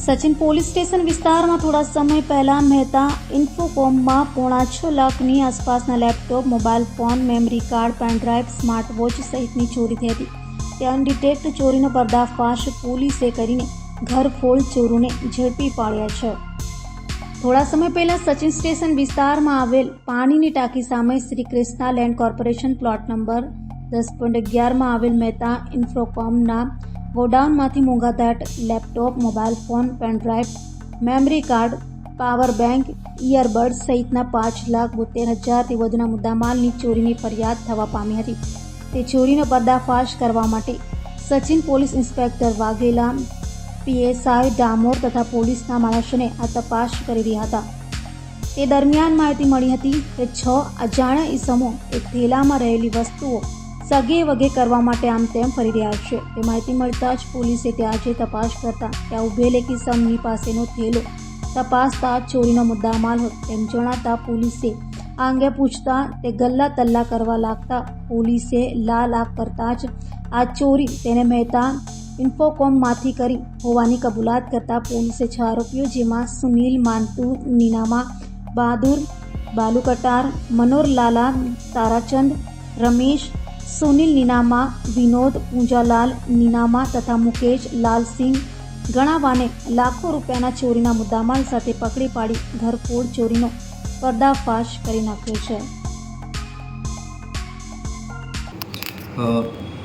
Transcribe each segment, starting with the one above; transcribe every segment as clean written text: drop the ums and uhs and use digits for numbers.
Sachin police station વિસ્તારમાં થોડા સમય પહેલા મહેતા ઇન્ફોકોમમાં 6.5 લાખની આસપાસના laptop, mobile phone, memory card, pen drive, smart watch સહિતની ચોરી થઈ હતી. તે અનડિટેક્ટ ચોરીનો પર્દાફાશ પોલીસે કરીને ઘરફોડ ચોરોને ઝડપી પાડ્યા છે. થોડા સમય પહેલા સચિન સ્ટેશન વિસ્તારમાં આવેલ પાણીની ટાંકી સામે Shri Krishna land corporation plot number 10.11માં આવેલ મહેતા ઇન્ફોકોમના ગોડાઉનમાંથી મોંઘાદાટ laptop, mobile phone, pen drive, memory card, power bank, earbud સહિતના 5,72,000થી વધુના મુદ્દામાલની ચોરીની ફરિયાદ થવા પામી હતી. તે ચોરીનો પર્દાફાશ કરવા માટે Sachin police inspector Vaghela, PSI Damor તથા પોલીસના માણસોને આ તપાસ કરી રહ્યા હતા. તે દરમિયાન માહિતી મળી હતી કે 6 અજાણ્યા ઈસમો એક થેલામાં રહેલી વસ્તુઓ સગે વગે કરવા માટે આમ તેમ ફરી રહ્યા છે. તે માહિતી મળતા જ પોલીસે ત્યાં તપાસ કરતા ત્યાં ઉભેલ એક ઈસમની પાસેનો થેલો તપાસતા ચોરીનો મુદ્દામાલ હતો તેમ જણાતા પોલીસે આ અંગે પૂછતા તે ગલ્લા તલ્લા કરવા લાગતા પોલીસે લાલ આંખ કરતા જ આ ચોરી તેને મહેતા ઇન્ફોકોમમાંથી કરી હોવાની કબૂલાત કરતા પોલીસે 6 આરોપીઓ જેમાં સુનિલ માનતુ નીનામા, બહાદુર બાલુ કટાર, મનોર લાલા તારાચંદ, રમેશ સુનિલ નીનામા, વિનોદ પૂંજાલાલ નીનામા તથા મુકેશ લાલસિંહ ગણાવાને લાખો રૂપિયાના ચોરીના મુદ્દામાલ સાથે પકડી પાડી ઘરફોડ ચોરીનો પર્દાફાશ કરી નાખ્યો છે.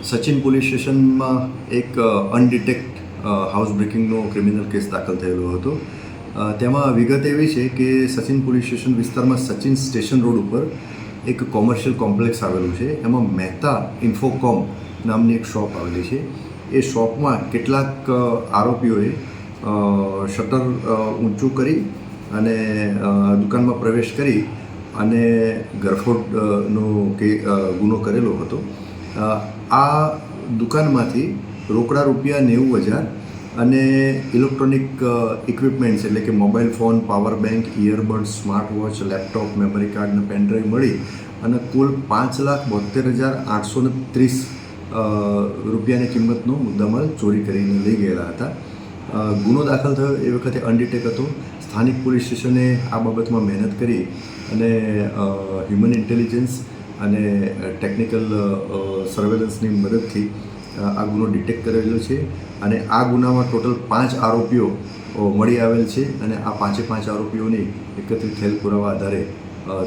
સચિન પોલીસ સ્ટેશનમાં એક અનડિટેક્ટ હાઉસ બ્રેકિંગનો ક્રિમિનલ કેસ દાખલ થયેલો હતો. તેમાં વિગત એવી છે કે સચિન પોલીસ સ્ટેશન વિસ્તારમાં સચિન સ્ટેશન રોડ ઉપર એક કોમર્શિયલ કોમ્પ્લેક્સ આવેલું છે. એમાં મહેતા ઇન્ફોકોમ નામની એક શોપ આવેલી છે. એ શોપમાં કેટલાક આરોપીઓએ શટર ઊંચું કરી અને દુકાનમાં પ્રવેશ કરી અને ઘરફોડનો ગુનો કરેલો હતો. આ દુકાનમાંથી રોકડા રૂપિયા 90,000 અને ઇલેક્ટ્રોનિક ઇક્વિપમેન્ટ્સ એટલે કે mobile phone, power bank, earbud, smart watch, laptop, memory card અને પેનડ્રાઈવ મળી અને કુલ 5,72,830 રૂપિયાની કિંમતનો મુદ્દામાલ ચોરી કરીને લઈ ગયેલા હતા. ગુનો દાખલ થયો એ વખતે અનડિટેક હતો. સ્થાનિક પોલીસ સ્ટેશને આ બાબતમાં મહેનત કરી અને હ્યુમન ઇન્ટેલિજન્સ અને ટેકનિકલ સર્વેલન્સની મદદથી આ ગુનો ડિટેક્ટ કરેલો છે અને આ ગુનામાં ટોટલ 5 આરોપીઓ મળી આવેલ છે અને આ 5 આરોપીઓની એકત્રિત થયેલ પુરાવા આધારે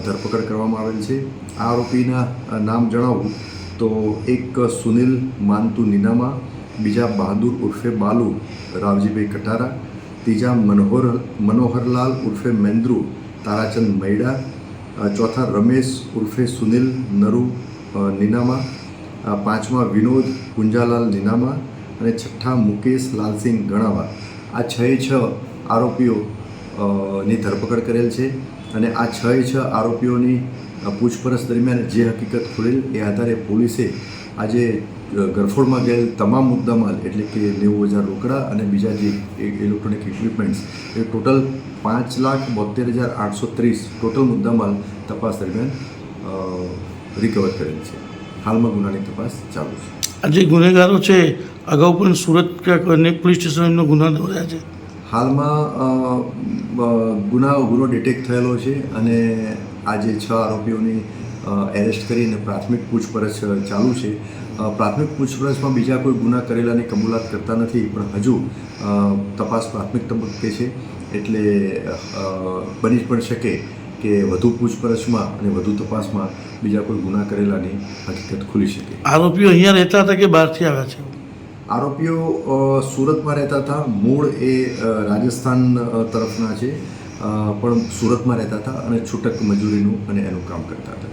ધરપકડ કરવામાં આવેલ છે. આ આરોપીના નામ જણાવું તો એક સુનિલ માનતુ નીનામા, બીજા બહાદુર ઉર્ફે બાલુ રાવજીભાઈ કટારા, ત્રીજા મનોહરલાલ ઉર્ફે મેન્દ્રુ તારાચંદ મૈડા, ચોથા રમેશ ઉર્ફે સુનિલ નરુ નીનામા, 5મા વિનોદ પૂંજાલાલ નીનામા અને 6ઠા મુકેશ લાલસિંહ ગણાવા. આ 6 આરોપીઓની ધરપકડ કરેલ છે અને આ 6 આરોપીઓની પૂછપરછ દરમિયાન જે હકીકત ખુલેલ એ આધારે પોલીસે આજે ઘરફોડમાં ગયેલ તમામ મુદ્દામાલ એટલે કે 90,000 રોકડા અને બીજા જે ઇલેક્ટ્રોનિક ઇક્વિપમેન્ટ્સ એ ટોટલ 5,72,830 ટોટલ મુદ્દામાલ તપાસ દરમિયાન રિકવર કરેલ છે. હાલમાં ગુનાની તપાસ ચાલુ છે. આ જે ગુનેગારો છે અગાઉ પણ સુરત પોલીસ સ્ટેશનનો ગુના નોંધ્યા છે. હાલમાં ગુનો ડિટેક્ટ થયેલો છે અને આ જે 6 આરોપીઓની એરેસ્ટ કરીને પ્રાથમિક પૂછપરછ ચાલુ છે. પ્રાથમિક પૂછપરછમાં બીજા કોઈ ગુના કરેલાની કબૂલાત કરતા નથી, પણ હજુ તપાસ પ્રાથમિક તબક્કે છે એટલે બની પણ શકે કે વધુ પૂછપરછમાં અને વધુ તપાસમાં બીજા કોઈ ગુના કરેલાની હકીકત ખુલી શકે. આરોપીઓ અહીંયા રહેતા હતા કે બહારથી આવ્યા છે? આરોપીઓ સુરતમાં રહેતા હતા. મૂળ એ રાજસ્થાન તરફના છે, પણ સુરતમાં રહેતા હતા અને છૂટક મજૂરીનું અને એનું કામ કરતા હતા.